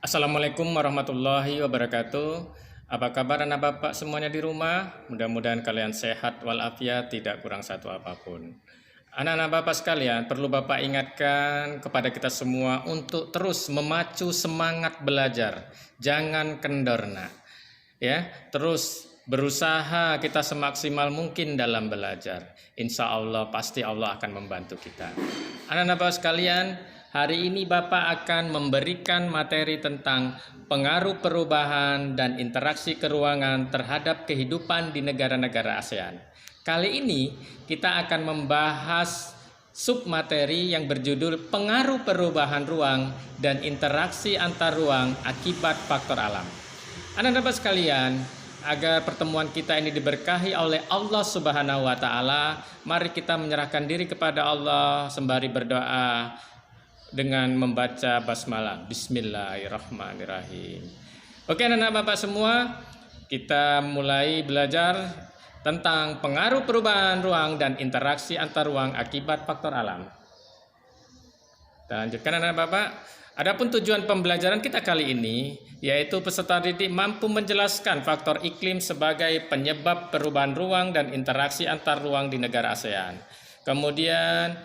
Assalamualaikum warahmatullahi wabarakatuh. Apa kabar anak bapak semuanya di rumah? Mudah-mudahan kalian sehat walafiat, tidak kurang satu apapun. Anak-anak bapak sekalian, perlu bapak ingatkan kepada kita semua untuk terus memacu semangat belajar. Jangan kendor nak. Ya, terus berusaha kita semaksimal mungkin dalam belajar. Insya Allah pasti Allah akan membantu kita. Anak-anak bapak sekalian, hari ini Bapak akan memberikan materi tentang pengaruh perubahan dan interaksi keruangan terhadap kehidupan di negara-negara ASEAN. Kali ini kita akan membahas submateri yang berjudul pengaruh perubahan ruang dan interaksi antar ruang akibat faktor alam. Anak-anak sekalian, agar pertemuan kita ini diberkahi oleh Allah Subhanahu wa taala, mari kita menyerahkan diri kepada Allah sembari berdoa dengan membaca basmalah. Bismillahirrahmanirrahim. Oke anak-anak bapak semua, kita mulai belajar tentang pengaruh perubahan ruang dan interaksi antar ruang akibat faktor alam. Kita lanjutkan anak-anak bapak. Adapun tujuan pembelajaran kita kali ini yaitu peserta didik mampu menjelaskan faktor iklim sebagai penyebab perubahan ruang dan interaksi antar ruang di negara ASEAN. Kemudian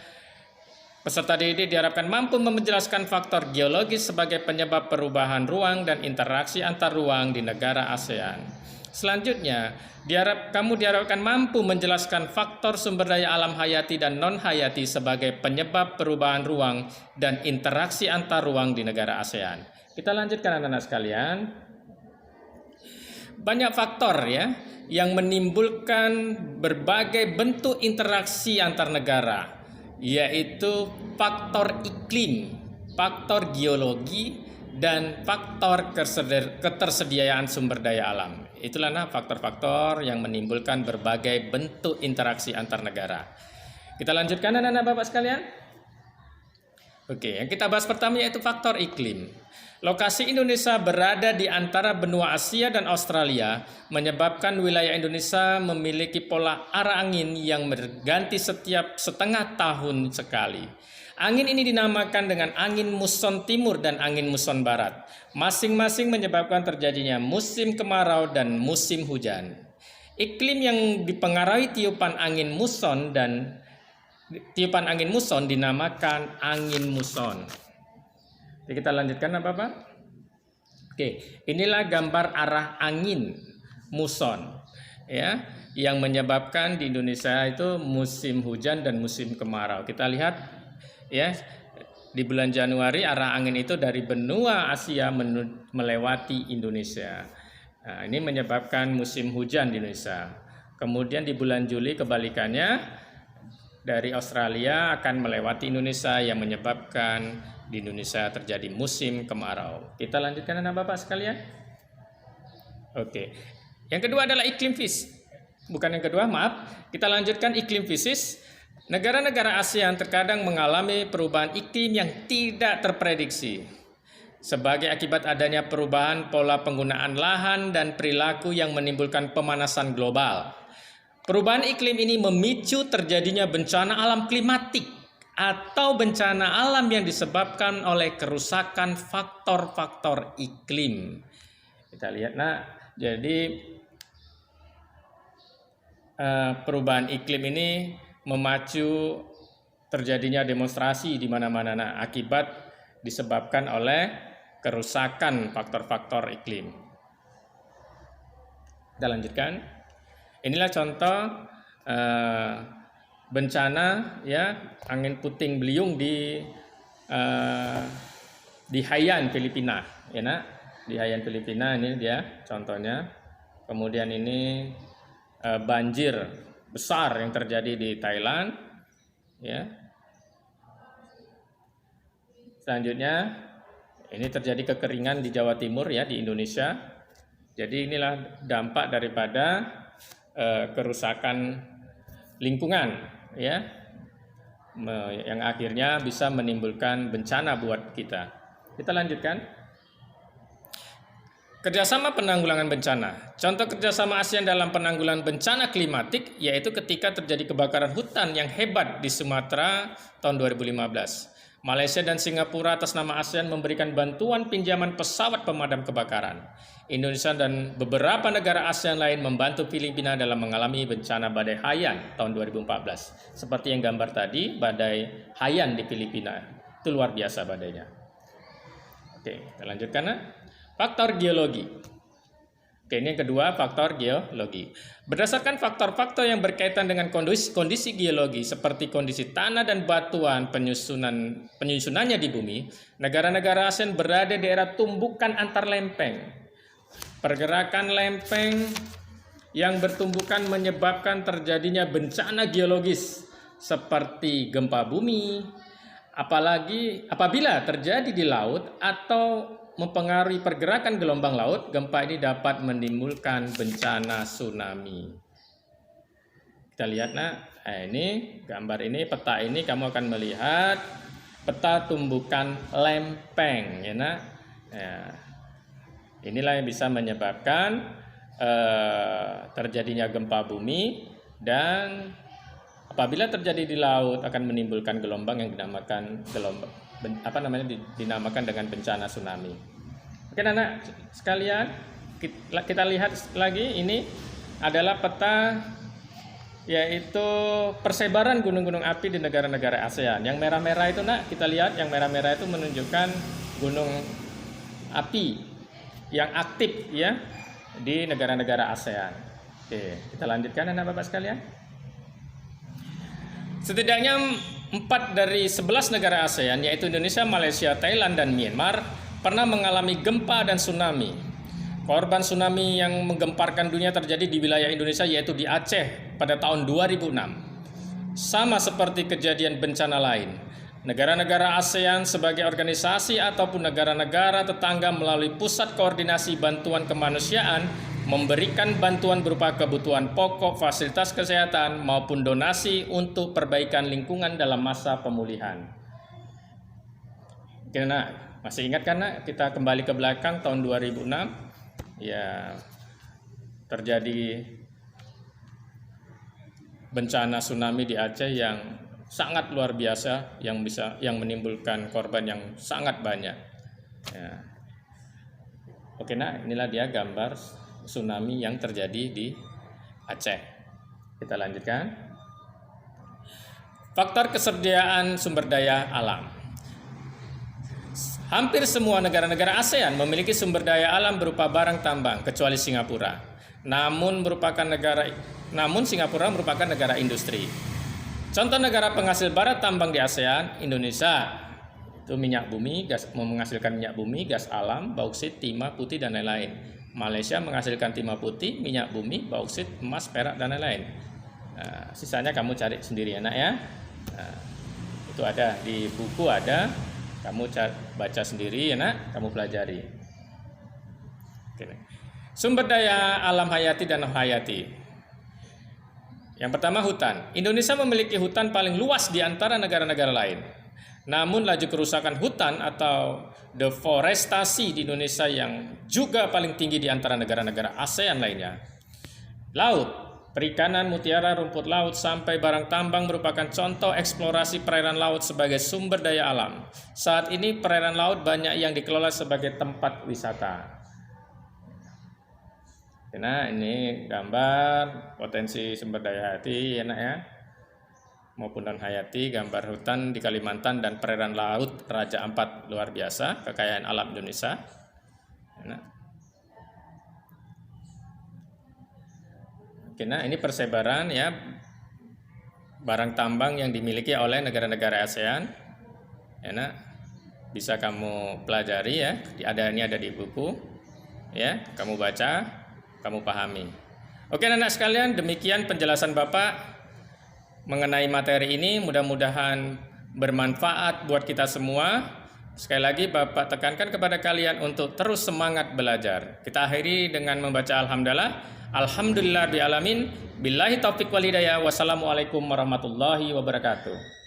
peserta didik diharapkan mampu menjelaskan faktor geologis sebagai penyebab perubahan ruang dan interaksi antar ruang di negara ASEAN. Selanjutnya, kamu diharapkan mampu menjelaskan faktor sumber daya alam hayati dan non-hayati sebagai penyebab perubahan ruang dan interaksi antar ruang di negara ASEAN. Kita lanjutkan anak-anak sekalian. Banyak faktor ya yang menimbulkan berbagai bentuk interaksi antar negara, yaitu faktor iklim, faktor geologi, dan faktor ketersediaan sumber daya alam. Itulah faktor-faktor yang menimbulkan berbagai bentuk interaksi antar negara. Kita lanjutkan anak-anak bapak sekalian. Oke, yang kita bahas pertama yaitu faktor iklim. Lokasi Indonesia berada di antara benua Asia dan Australia, menyebabkan wilayah Indonesia memiliki pola arah angin yang berganti setiap setengah tahun sekali. Angin ini dinamakan dengan angin muson timur dan angin muson barat. Masing-masing menyebabkan terjadinya musim kemarau dan musim hujan. Iklim yang dipengaruhi tiupan angin muson dinamakan angin muson. Jadi kita lanjutkan Bapak. Oke, inilah gambar arah angin muson ya, yang menyebabkan di Indonesia itu musim hujan dan musim kemarau. Kita lihat ya, di bulan Januari arah angin itu dari benua Asia melewati Indonesia. Nah, ini menyebabkan musim hujan di Indonesia. Kemudian di bulan Juli kebalikannya, dari Australia akan melewati Indonesia yang menyebabkan di Indonesia terjadi musim kemarau. Kita lanjutkan anak bapak sekalian. Oke. Yang kedua adalah iklim fisik. Bukan yang kedua, maaf. Kita lanjutkan iklim fisik. Negara-negara ASEAN terkadang mengalami perubahan iklim yang tidak terprediksi sebagai akibat adanya perubahan pola penggunaan lahan dan perilaku yang menimbulkan pemanasan global. Perubahan iklim ini memicu terjadinya bencana alam klimatik atau bencana alam yang disebabkan oleh kerusakan faktor-faktor iklim. Kita lihat jadi perubahan iklim ini memacu terjadinya demonstrasi di mana-mana akibat disebabkan oleh kerusakan faktor-faktor iklim. Kita lanjutkan. Inilah contoh bencana ya, angin puting beliung di Haiyan, Filipina, ya nak. Di Haiyan, Filipina ini dia contohnya. Kemudian ini banjir besar yang terjadi di Thailand, ya. Selanjutnya ini terjadi kekeringan di Jawa Timur ya, di Indonesia. Jadi inilah dampak daripada kerusakan lingkungan ya, yang akhirnya bisa menimbulkan bencana buat kita. Kita lanjutkan. Kerjasama penanggulangan bencana. Contoh kerjasama ASEAN dalam penanggulangan bencana klimatik yaitu ketika terjadi kebakaran hutan yang hebat di Sumatera tahun 2015. Malaysia dan Singapura atas nama ASEAN memberikan bantuan pinjaman pesawat pemadam kebakaran. Indonesia dan beberapa negara ASEAN lain membantu Filipina dalam mengalami bencana badai Haiyan tahun 2014. Seperti yang gambar tadi, badai Haiyan di Filipina. Itu luar biasa badainya. Oke, kita lanjutkan. Faktor geologi. Oke, ini yang kedua, faktor geologi. Berdasarkan faktor-faktor yang berkaitan dengan kondisi geologi seperti kondisi tanah dan batuan penyusunannya di bumi, negara-negara ASEAN berada di daerah tumbukan antar lempeng. Pergerakan lempeng yang bertumbukan menyebabkan terjadinya bencana geologis seperti gempa bumi, apalagi apabila terjadi di laut atau mempengaruhi pergerakan gelombang laut, gempa ini dapat menimbulkan bencana tsunami. Kita lihat ini gambar ini, peta ini kamu akan melihat peta tumbukan lempeng ya nak. Ya. Inilah yang bisa menyebabkan terjadinya gempa bumi, dan apabila terjadi di laut akan menimbulkan gelombang yang dinamakan dinamakan dengan bencana tsunami. Oke anak sekalian, kita lihat lagi, ini adalah peta yaitu persebaran gunung-gunung api di negara-negara ASEAN. Yang merah-merah itu kita lihat, yang merah-merah itu menunjukkan gunung api yang aktif ya di negara-negara ASEAN. Oke, kita lanjutkan anak Bapak sekalian. Setidaknya 4 dari 11 negara ASEAN, yaitu Indonesia, Malaysia, Thailand, dan Myanmar, pernah mengalami gempa dan tsunami. Korban tsunami yang menggemparkan dunia terjadi di wilayah Indonesia, yaitu di Aceh pada tahun 2006. Sama seperti kejadian bencana lain, negara-negara ASEAN sebagai organisasi ataupun negara-negara tetangga melalui Pusat Koordinasi Bantuan Kemanusiaan memberikan bantuan berupa kebutuhan pokok, fasilitas kesehatan, maupun donasi untuk perbaikan lingkungan dalam masa pemulihan. Karena masih ingat karena kita kembali ke belakang tahun 2006 ya terjadi bencana tsunami di Aceh yang sangat luar biasa, yang menimbulkan korban yang sangat banyak. Ya. Oke, inilah dia gambar tsunami yang terjadi di Aceh. Kita lanjutkan. Faktor kesediaan sumber daya alam. Hampir semua negara-negara ASEAN memiliki sumber daya alam berupa barang tambang kecuali Singapura. Namun Singapura merupakan negara industri. Contoh negara penghasil bara tambang di ASEAN, Indonesia. Itu minyak bumi, menghasilkan minyak bumi, gas alam, bauksit, timah putih, dan lain-lain. Malaysia menghasilkan timah putih, minyak bumi, bauksit, emas, perak, dan lain-lain. Sisanya kamu cari sendiri anak ya. Itu ada di buku, ada. Kamu baca sendiri ya nak, kamu pelajari. Oke. Sumber daya alam hayati dan non hayati. Yang pertama, hutan. Indonesia memiliki hutan paling luas di antara negara-negara lain. Namun laju kerusakan hutan atau deforestasi di Indonesia yang juga paling tinggi di antara negara-negara ASEAN lainnya. Laut, perikanan, mutiara, rumput laut, sampai barang tambang merupakan contoh eksplorasi perairan laut sebagai sumber daya alam. Saat ini perairan laut banyak yang dikelola sebagai tempat wisata. Nah, ini gambar potensi sumber daya hayati enak ya, maupun non hayati, gambar hutan di Kalimantan dan perairan laut Raja Ampat, luar biasa kekayaan alam Indonesia. Oke, ini persebaran ya barang tambang yang dimiliki oleh negara-negara ASEAN. Bisa kamu pelajari ya, ini ada di buku ya, kamu baca, kamu pahami. Oke anak sekalian, demikian penjelasan Bapak mengenai materi ini, mudah-mudahan bermanfaat buat kita semua. Sekali lagi Bapak tekankan kepada kalian untuk terus semangat belajar. Kita akhiri dengan membaca Alhamdulillah bi'alamin. Billahi taufiq wal hidayah. Wassalamualaikum warahmatullahi wabarakatuh.